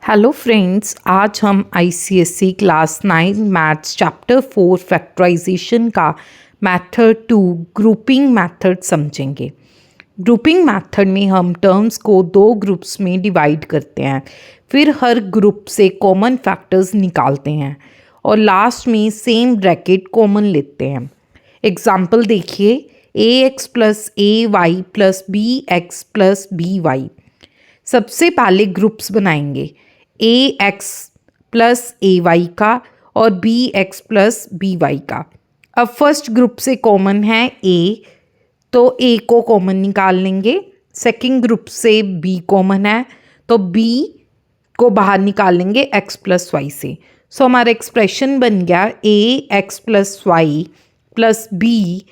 Hello friends, आज हम ICSE class 9 maths chapter 4 factorisation का मेथड 2 ग्रुपिंग मेथड समझेंगे। ग्रुपिंग मेथड में हम टर्म्स को दो ग्रुप्स में डिवाइड करते हैं, फिर हर ग्रुप से कॉमन फैक्टर्स निकालते हैं और लास्ट में सेम ब्रैकेट कॉमन लेते हैं। एग्जाम्पल देखिए, ax plus a y plus b x plus b y. सबसे पहले ग्रुप्स बनाएंगे a x plus a y का और b x plus b y का। अब फर्स्ट ग्रुप से कॉमन है ए, तो ए को कॉमन निकाल लेंगे। सेकंड ग्रुप से बी कॉमन है, तो बी को बाहर निकाल लेंगे एक्स प्लस वाई से। सो हमारा एक्सप्रेशन बन गया a x plus y plus b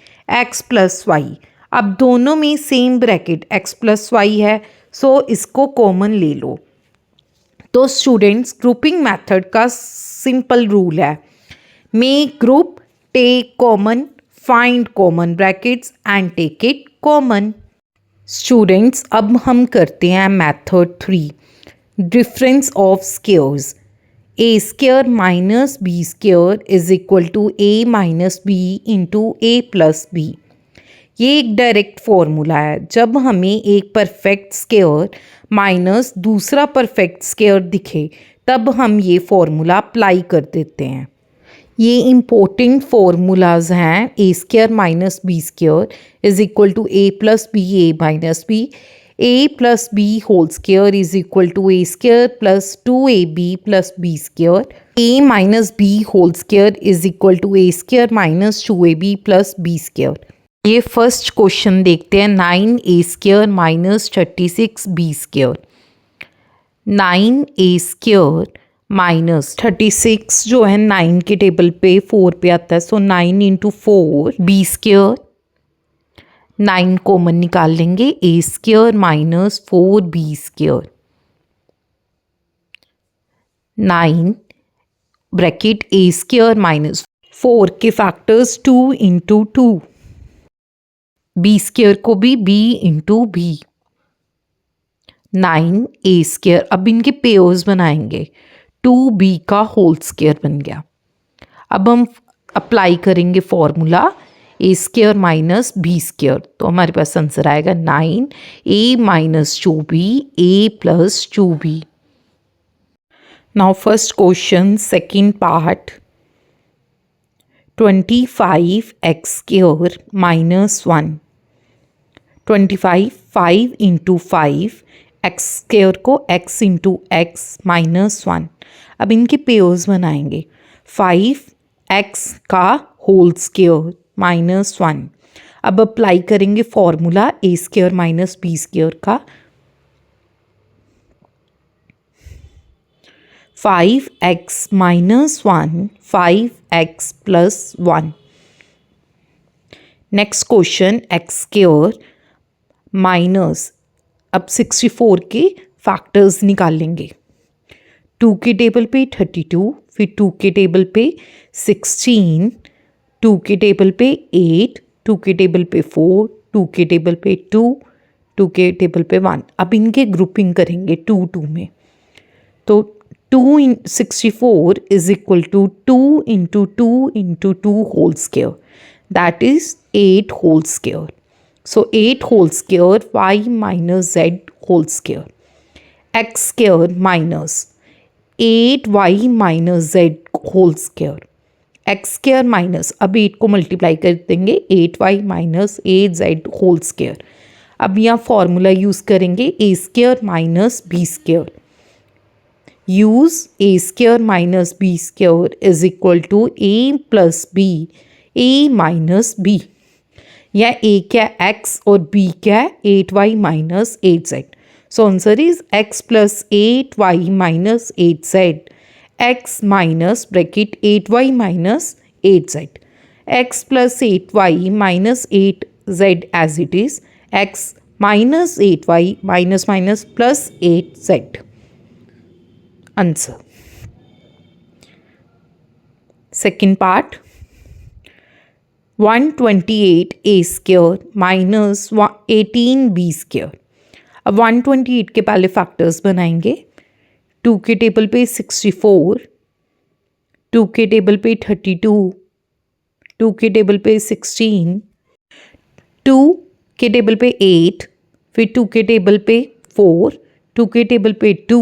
x plus y. अब दोनों में same bracket x plus y है, सो इसको कॉमन ले लो। तो स्टूडेंट्स, ग्रुपिंग मेथड का सिंपल रूल है, make group, take common, find common brackets and take it common. Students, अब हम करते हैं method 3, difference of squares. A square minus b square is equal to a minus b into a plus B. ये एक direct formula है। जब हमें एक परफेक्ट स्क्वेयर माइनस दूसरा परफेक्ट स्क्वेयर दिखे, तब हम ये फॉर्मूला अप्लाई कर देते हैं। ये इम्पोर्टेंट फॉर्मूलाज हैं। A square minus b square is equal to a plus b a minus b, a plus b whole square is equal to a square plus 2ab plus b square, a minus b whole square is equal to a square minus 2ab plus b square. ये first question देखते हैं, 9a square minus 36 b square. 9a square minus 36 जो है 9 के table पे 4 पे आता है, so 9 into 4 b square. 9 common निकाल लेंगे, a square minus 4b square. 9 bracket a square minus 4 के फैक्टर्स 2 इंटू 2, बी स्क्वेयर को भी B into B, 9a square. अब इनके पेयर्स बनाएंगे, 2b का होल स्क्वेयर बन गया। अब हम अप्लाई करेंगे formula a square minus b square, तो हमारे पास आंसर आएगा 9a minus 2b a plus 2b। Now first question second part, 25x square minus 1। 25 5 into 5, x square को x इंटू एक्स माइनस 1। अब इनके पेयर्स बनाएंगे, 5x का होल स्क्वेयर माइनस 1। अब अप्लाई करेंगे formula a square minus b square का, 5x minus 1 5x plus 1। Next question, x square minus, अब 64 के फैक्टर्स निकाल लेंगे। 2 के टेबल पे 32, फिर 2 के टेबल पे 16, 2 के टेबल पे 8, 2 के टेबल पे 4, 2 के टेबल पे 2, 2 के टेबल पे 1। अब इनके ग्रुपिंग करेंगे 2 2 में, तो 2 in 64 is equal to 2 into 2 into 2 whole square, that is 8 whole square. So 8 whole square y minus z whole square, x square minus 8y minus z whole square, x square minus, अब 8 को multiply कर देंगे 8y minus 8z whole square। अब यहाँ formula use करेंगे a square minus b square, use a square minus b square is equal to a plus b a minus b। या a क्या x और b क्या है 8y minus 8z, so answer is x plus 8y minus 8z, x minus bracket 8y minus 8z, x plus 8y minus 8z as it is, x minus 8y minus minus plus 8z answer. Second part, 128a square minus 18b square. अब 128 के पहले factors बनाएंगे, 2 के table पे 64, 2 के table पे 32, 2 के table पे 16, 2 के टेबल पे 8, फिर 2 के टेबल पे 4, 2 के टेबल पे 2,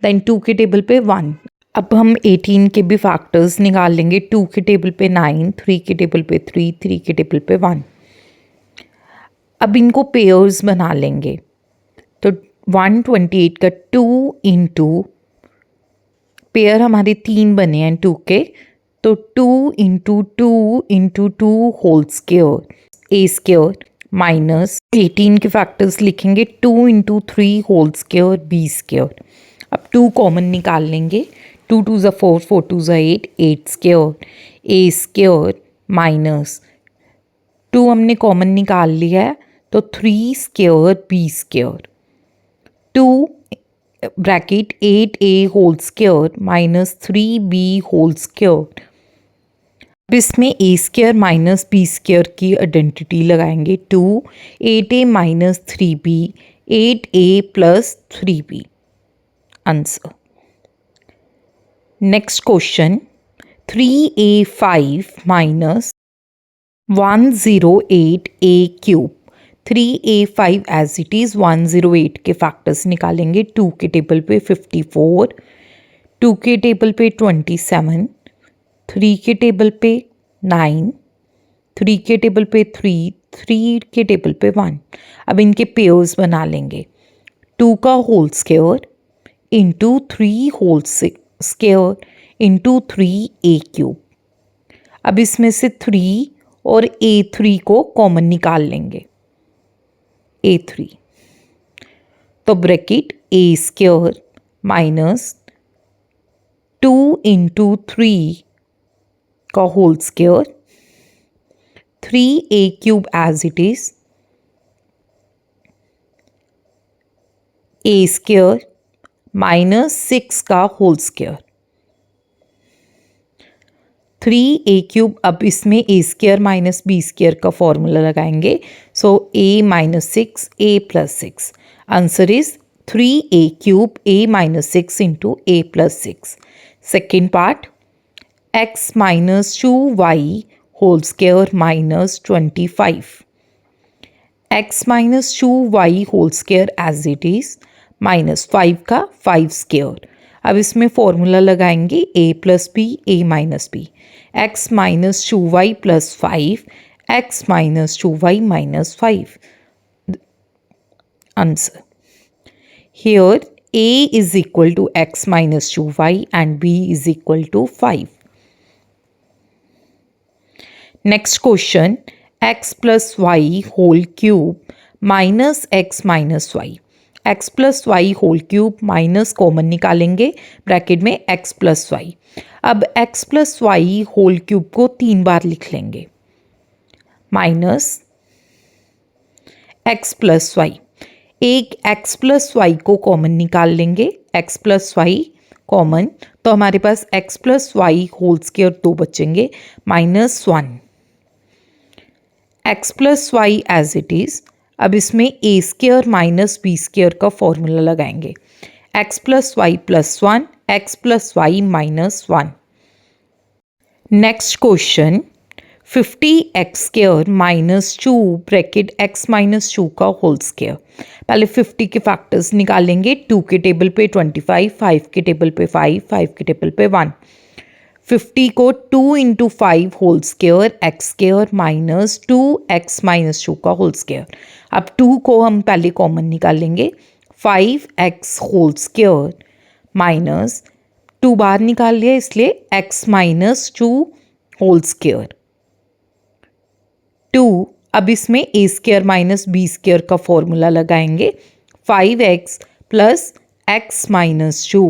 देन 2 के टेबल पे 1। अब हम 18 के भी फैक्टर्स निकाल लेंगे। 2 के टेबल पे 9, 3 के टेबल पे 3, 3 के टेबल पे 1। अब इनको पेयर्स बना लेंगे। तो 128 का 2 इंटू पेयर हमारे 3 बने हैं 2 के, तो 2 into 2 into 2 whole square A square minus 18 के फैक्टर्स लिखेंगे 2 into 3 whole square B square. अब 2 कॉमन निकाल लेंगे। 2 2 ज़ा 4, 4 2 ज़ा 8, 8 स्क्वायर ए स्क्वायर माइनस 2 हमने कॉमन निकाल लिया है तो 3 square B square, 2 bracket 8a whole square minus 3b whole square. अब इसमें a square minus b square की आइडेंटिटी लगाएंगे। 2 8a minus 3b 8a plus 3b answer. Next question 3a5 minus 108a cube. 3a5 as it is 108 के factors निकालेंगे। 2 के table पे 54, 2 के table पे 27, 3 के टेबल पे 9, 3 के टेबल पे 3, 3 के टेबल पे 1। अब इनके पेयर्स बना लेंगे। 2 का whole square into 3 whole square into 3a cube. अब इसमें से 3 और a3 को कॉमन निकाल लेंगे। a3 तो bracket a square minus 2 into 3 का whole square 3a cube as it is a square minus 6 का होल स्क्वायर 3a क्यूब। अब इसमें a square minus b square का फॉर्मूला लगाएंगे। So a minus 6 a plus 6 answer is 3a cube a minus 6 into a plus 6। Second part x minus 2y whole square minus 25, x minus 2y whole square as it is minus 5 का 5 square. अब इसमें formula लगाएंगे a plus b a minus b, x minus 2y plus 5, x minus 2y minus 5 answer. Here a is equal to x minus 2y and b is equal to 5. Next question x plus y whole cube minus x minus y। x plus y whole cube minus common निकालेंगे bracket में x plus y. अब x plus y whole cube को 3 बार लिख लेंगे minus x plus y. एक x plus y को common निकाल लेंगे, x प्लस वाई कॉमन, तो हमारे पास x plus y whole square 2 बचेंगे minus 1 x plus y as it is. अब इसमें a square minus b square का फॉर्मूला लगाएंगे। x plus y plus 1, x plus y minus 1। Next question 50x square minus 2 bracket x minus 2 का whole square. पहले 50 के factors निकालेंगे। 2 के table पे 25, 5 के टेबल पे 5, 5 के टेबल पे 1। 50 को 2 into 5 whole square x square minus 2x minus 2 का होल स्क्वायर। अब 2 को हम पहले कॉमन निकालेंगे। 5x होल स्क्वायर माइनस 2 बाहर निकाल लिया इसलिए x माइनस 2 होल स्क्वायर 2। अब इसमें a square minus b square का फॉर्मूला लगाएंगे। 5x plus x minus 2,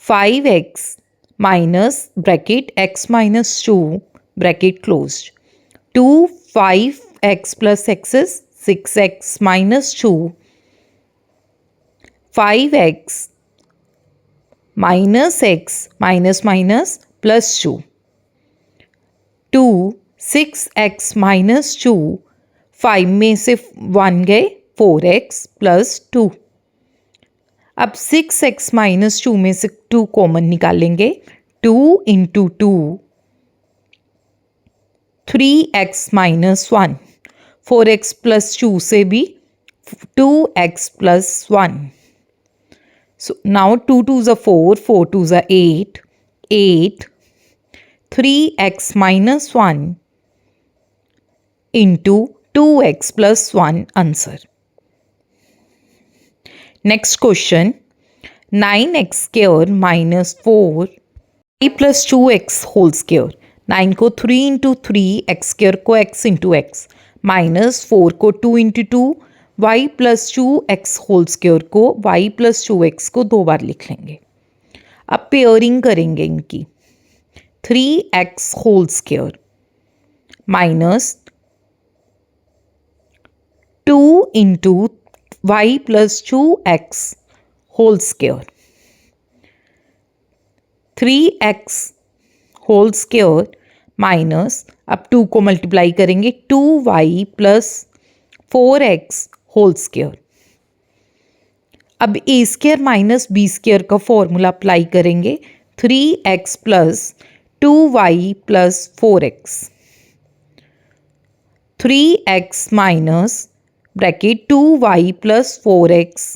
5x minus bracket x minus 2 bracket close 2, 5x plus x is 6x minus 2, 5x minus x minus minus plus 2, 2 6x minus 2, 5 में से 1 गए 4x plus 2। अब 6x minus 2 में से 2 common निकालेंगे, 2 into 2 3x minus 1, 4x plus 2 से भी 2x plus 1. So now 2 2s are 4, 4 2s are 8, 8, 3x minus 1 into 2x plus 1 answer. Next question, 9x square minus 4 y plus 2x whole square. 9 को 3 into 3, x square को x into x, minus 4 को 2 into 2, y plus 2x whole square को y plus 2x को 2 बार लिख लेंगे. अब pairing करेंगे इनकी, 3x whole square minus 2 into y plus 2x whole square, 3x whole square minus, अब 2 को मल्टीप्लाई करेंगे, 2y plus 4x whole square. अब a square minus b square का फॉर्मूला अप्लाई करेंगे, 3x plus 2y plus 4x, 3x minus bracket 2y plus 4x,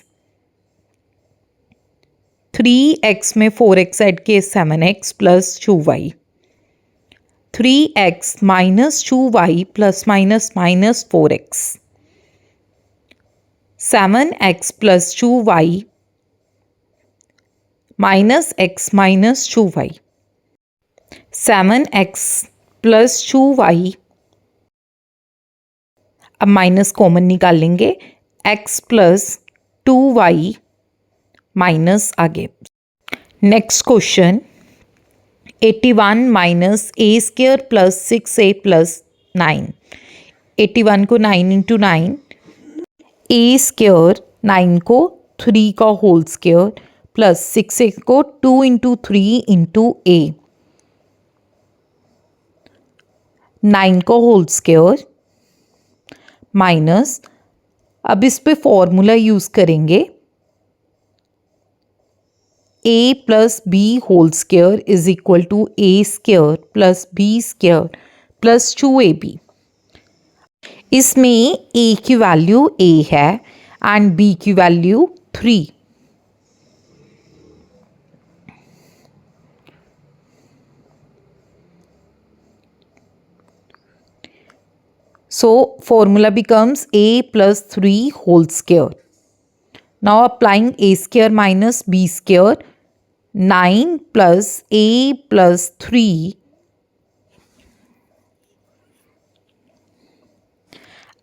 3x में 4x add किए 7x plus 2y, 3x minus 2y plus minus minus 4x, 7x plus 2y minus x minus 2y, 7x plus 2y, अब minus common निकाल लेंगे, x plus 2y minus आगे. Next question, 81 minus a square plus 6a plus 9. 81 को 9 into 9, ए square 9 को 3 का whole square plus 6a को 2 into 3 into a, 9 का whole square minus, अब इस पे फॉर्मूला यूज करेंगे, a plus b whole square is equal to a square plus b square plus 2ab. इसमें a की वैल्यू a है एंड b की value 3. So formula becomes a plus 3 whole square. Now applying a square minus b square, 9 plus a plus 3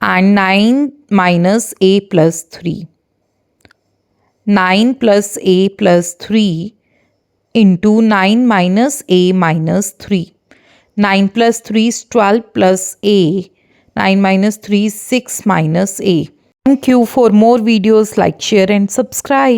and 9 minus a plus 3. 9 plus a plus 3 into 9 minus a minus 3. 9 plus 3 is 12 plus a. 9 minus 3 is 6 minus a. Thank you. For more videos, like, share and subscribe.